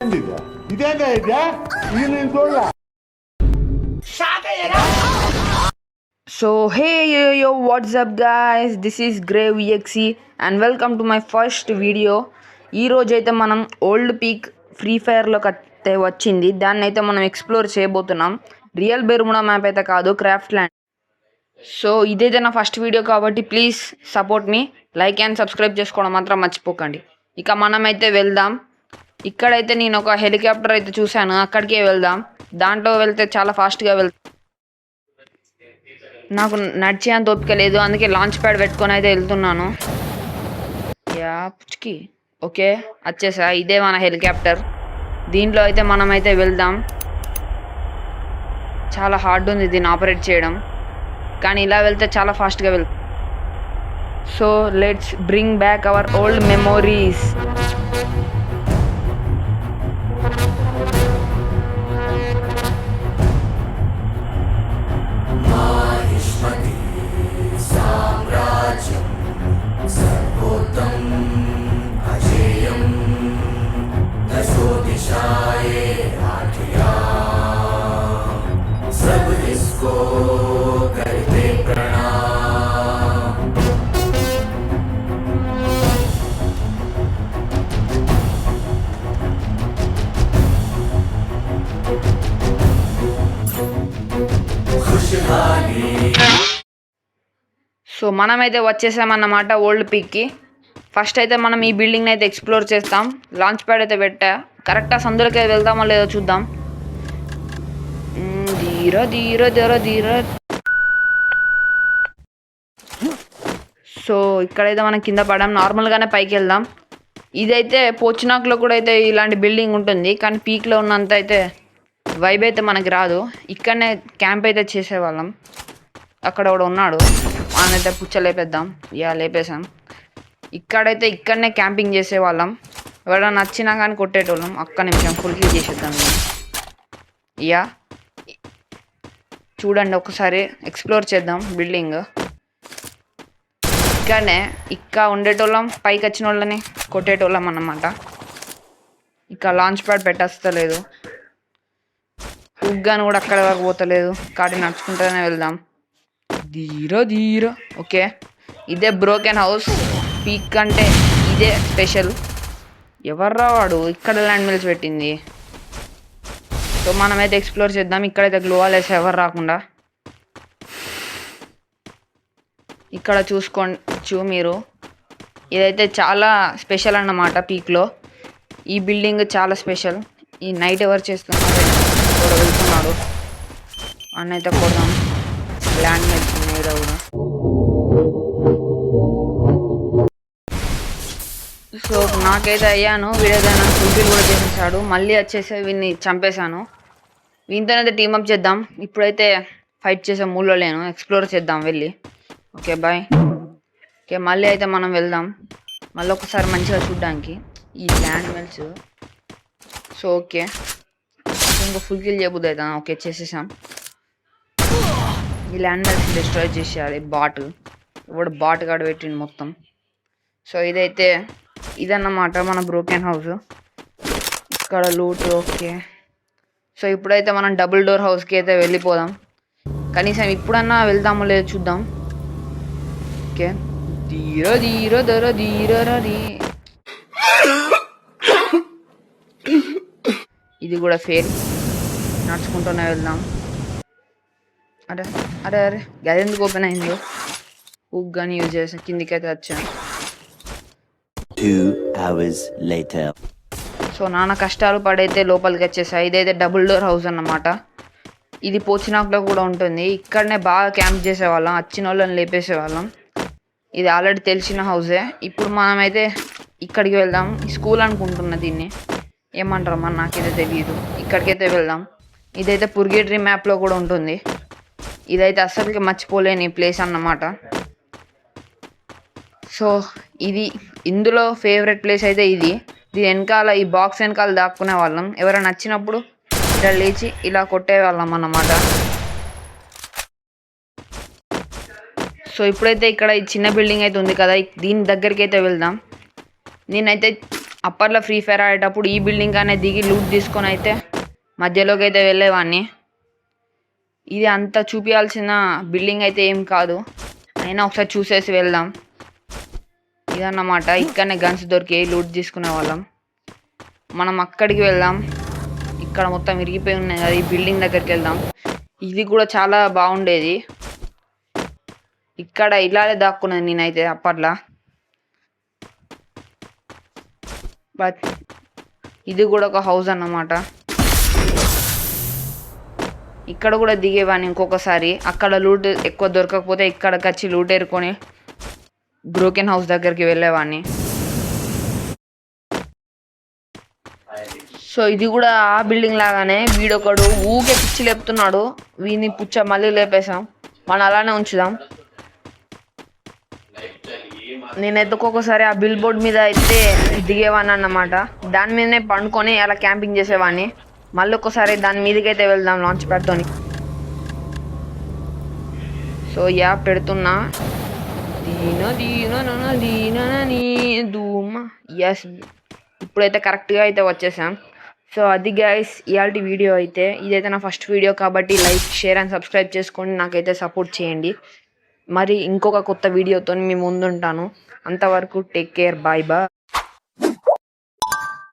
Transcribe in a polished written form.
So hey yo, what's up guys, this is Grave EXE and welcome to my first video. ఈ రోజు అయితే మనం old peak free ఫైర్లో అయితే వచ్చింది, దాన్ని అయితే మనం ఎక్స్ప్లోర్ చేయబోతున్నాం. రియల్ బెర్ముడా మ్యాప్ అయితే కాదు, క్రాఫ్ట్ ల్యాండ్. సో ఇదైతే నా ఫస్ట్ వీడియో కాబట్టి please support me, like and subscribe చేసుకోవడం మాత్రం మర్చిపోకండి. ఇక మనమైతే వెళ్దాం. ఇక్కడైతే నేను ఒక హెలికాప్టర్ అయితే చూశాను, అక్కడికే వెళ్దాం. దాంట్లో వెళ్తే చాలా ఫాస్ట్గా నాకు నడిచే అంత ఓపిక లేదు, అందుకే లాంచ్ ప్యాడ్ పెట్టుకొని అయితే వెళ్తున్నాను. పుచ్చుకి ఓకే వచ్చేసా, ఇదే మన హెలికాప్టర్. దీంట్లో అయితే మనమైతే వెళ్దాం. చాలా హార్డ్ ఉంది దీన్ని ఆపరేట్ చేయడం, కానీ ఇలా వెళ్తే చాలా ఫాస్ట్గా వెళ్తాం. So let's bring back our old memories. So మనమైతే వచ్చేసామన్నమాట ఓల్డ్ పీక్కి. ఫస్ట్ అయితే మనం ఈ బిల్డింగ్ని అయితే ఎక్స్ప్లోర్ చేస్తాం. లాంచ్ ప్యాడ్ అయితే పెట్టా, కరెక్ట్గా సందులోకి వెళ్దామో లేదో చూద్దాం. ధీర ధీర ధీర ధీర. సో ఇక్కడైతే మనం కింద పడాం, నార్మల్గానే పైకి వెళ్దాం. ఇదైతే పోచినాక్లో కూడా అయితే ఇలాంటి బిల్డింగ్ ఉంటుంది, కానీ పీక్లో ఉన్నంత అయితే వైబ్ అయితే మనకి రాదు. ఇక్కడనే క్యాంప్ అయితే చేసేవాళ్ళం. అక్కడ కూడా ఉన్నాడు, మనైతే పుచ్చ లేపేద్దాం. లేపేసాం. ఇక్కడనే క్యాంపింగ్ చేసేవాళ్ళం. ఎవరైనా నచ్చినా కానీ కొట్టేటోళ్ళం. ఒక్క నిమిషం ఫుల్ కిల్ చేసేద్దాం. చూడండి ఒకసారి ఎక్స్ప్లోర్ చేద్దాం బిల్డింగ్. ఇక్కడనే ఉండేటోళ్ళం, పైకి వచ్చిన వాళ్ళని కొట్టేటోళ్ళం అన్నమాట. లాంచ్ ప్యాడ్ పెట్టేస్తలేదు, ఉగ్గాను కూడా అక్కడ వరకు పోతలేదు, కాబట్టి నడుచుకుంటూనే వెళ్దాం. ధీర ధీర. ఓకే, ఇదే బ్రోకెన్ హౌస్. పీక్ అంటే ఇదే స్పెషల్. ఎవర్రా వాడు ఇక్కడ ల్యాండ్ మిల్స్ పెట్టింది? సో మనమైతే ఎక్స్ప్లోర్ చేద్దాం. ఇక్కడైతే గ్లోవాల్ వేసి ఎవరు రాకుండా. ఇక్కడ చూసుకోవచ్చు మీరు, ఇదైతే చాలా స్పెషల్ అన్నమాట పీక్లో. ఈ బిల్డింగ్ చాలా స్పెషల్. ఈ నైట్ ఎవరు చేస్తున్నారు? వెళ్తున్నాడు అన్నైతే కొడదాం. ల్యాండ్ మిల్స్ ఉన్నాయి కూడా. సో నాకైతే అయ్యాను, వీడేదైనా ఫుల్ఫిల్ కూడా చేసేసాడు. మళ్ళీ వచ్చేసి వీడిని చంపేశాను. వీనితోనైతే టీమప్ చేద్దాం. ఇప్పుడైతే ఫైట్ చేసే మూడ్లో లేను, ఎక్స్ప్లోర్ చేద్దాం వెళ్ళి. Okay bye. ఓకే మళ్ళీ అయితే మనం వెళ్దాం, మళ్ళీ ఒకసారి మంచిగా చూడడానికి ఈ ల్యాండ్ మిల్స్. సో ఓకే, ఇంకో ఫుల్ కిల్ చేయబుద్ది అవుతాను. ఓకే చేసేసాం. ఈ ల్యాండ్ మిల్స్ డిస్ట్రాయ్ చేసేయాలి. ఇప్పుడు బాట్ కాడ పెట్టింది మొత్తం. సో ఇదన్నమాట మన బ్రోకెన్ హౌస్. ఇక్కడ లూట్. ఓకే, సో ఇప్పుడైతే మనం డబుల్ డోర్ హౌస్కి అయితే వెళ్ళిపోదాం. కనీసం ఇప్పుడన్నా వెళ్దామో లేదో చూద్దాం. ఓకే, ధీర ధీర ధర ధీర రీ. ఇది కూడా ఫెయిల్. నడుచుకుంటూనే వెళ్దాం. అరే అరే అరే, గది ఎందుకు ఓపెన్ అయింది? ఉగ్గాని యూజ్ చేసి కిందికైతే వచ్చాను. 2 hours later. సో నాన్న కష్టాలు పడైతే లోపలికి వచ్చేసాయి. ఇదైతే డబుల్ డోర్ హౌస్ అన్నమాట. ఇది పోచినాక్లో కూడా ఉంటుంది. ఇక్కడనే బాగా క్యాంప్ చేసేవాళ్ళం, వచ్చిన వాళ్ళని లేపేసేవాళ్ళం. ఇది ఆల్రెడీ తెలిసిన హౌసే. ఇప్పుడు మనమైతే ఇక్కడికి వెళ్దాం. స్కూల్ అనుకుంటున్నా దీన్ని, ఏమంటారు మరి నాకైతే తెలియదు. ఇక్కడికైతే వెళ్దాం. ఇదైతే పుర్గేటరీ మ్యాప్లో కూడా ఉంటుంది. ఇదైతే అస్సలుకి మర్చిపోలేని ప్లేస్ అన్నమాట. సో ఇందులో ఫేవరెట్ ప్లేస్ అయితే ఇది. దీని వెనకాల ఈ బాక్స్ వెనకాల దాక్కునే వాళ్ళం. ఎవరైనా నచ్చినప్పుడు ఇలా లేచి ఇలా కొట్టేవాళ్ళం అన్నమాట. సో ఇప్పుడైతే ఇక్కడ ఈ చిన్న బిల్డింగ్ అయితే ఉంది కదా, దీని దగ్గరికి అయితే వెళ్దాం. నేనైతే అప్పట్లో ఫ్రీ ఫైర్ ఆడేటప్పుడు ఈ బిల్డింగ్ అనే దిగి లూట్ తీసుకొని అయితే మధ్యలోకి అయితే వెళ్ళేవాడిని. ఇది అంత చూపించాల్సిన బిల్డింగ్ అయితే ఏం కాదు, అయినా ఒకసారి చూసేసి వెళ్దాం. ఇదన్నమాట, ఇక్కడనే గన్స్ దొరికి లూట్ తీసుకునే వాళ్ళం. మనం అక్కడికి వెళ్దాం. ఇక్కడ మొత్తం విరిగిపోయి ఉన్నాయి కదా, ఈ బిల్డింగ్ దగ్గరికి వెళ్దాం. ఇది కూడా చాలా బాగుండేది. ఇక్కడ ఇలానే దాక్కున్నది నేనైతే అప్పట్లో. బట్ ఇది కూడా ఒక హౌస్ అన్నమాట. ఇక్కడ కూడా దిగేవాడిని ఇంకొకసారి. అక్కడ లూట్ ఎక్కువ దొరకకపోతే ఇక్కడికి వచ్చి లూట్ ఏరుకొని బ్రోకెన్ హౌస్ దగ్గరికి వెళ్ళేవాడిని. సో ఇది కూడా ఆ బిల్డింగ్ లాగానే వీడొకడు ఊకే పిచ్చి లేపుతున్నాడు. వీడిని మళ్ళీ లేపేసాం, మనం అలానే ఉంచుదాం. నేనైతే ఒక్కొక్కసారి ఆ బిల్ బోర్డ్ మీద అయితే దిగేవాడిని అన్నమాట. దాని మీదనే పండుకొని అలా క్యాంపింగ్ చేసేవాడిని. మళ్ళీ ఒక్కసారి దాని మీదకైతే వెళ్దాం లాంచ్ ప్యాడ్తోని. సో పెడుతున్నా. ఎస్, ఇప్పుడైతే కరెక్ట్గా అయితే వచ్చేసాం. సో అది గైస్ ఇయాల్టి వీడియో అయితే. ఇదైతే నా ఫస్ట్ వీడియో కాబట్టి లైక్, షేర్ అండ్ సబ్స్క్రైబ్ చేసుకొని నాకైతే సపోర్ట్ చేయండి. మరి ఇంకొక కొత్త వీడియోతో మీ ముందుంటాను. అంతవరకు టేక్ కేర్, బాయ్ బాయ్.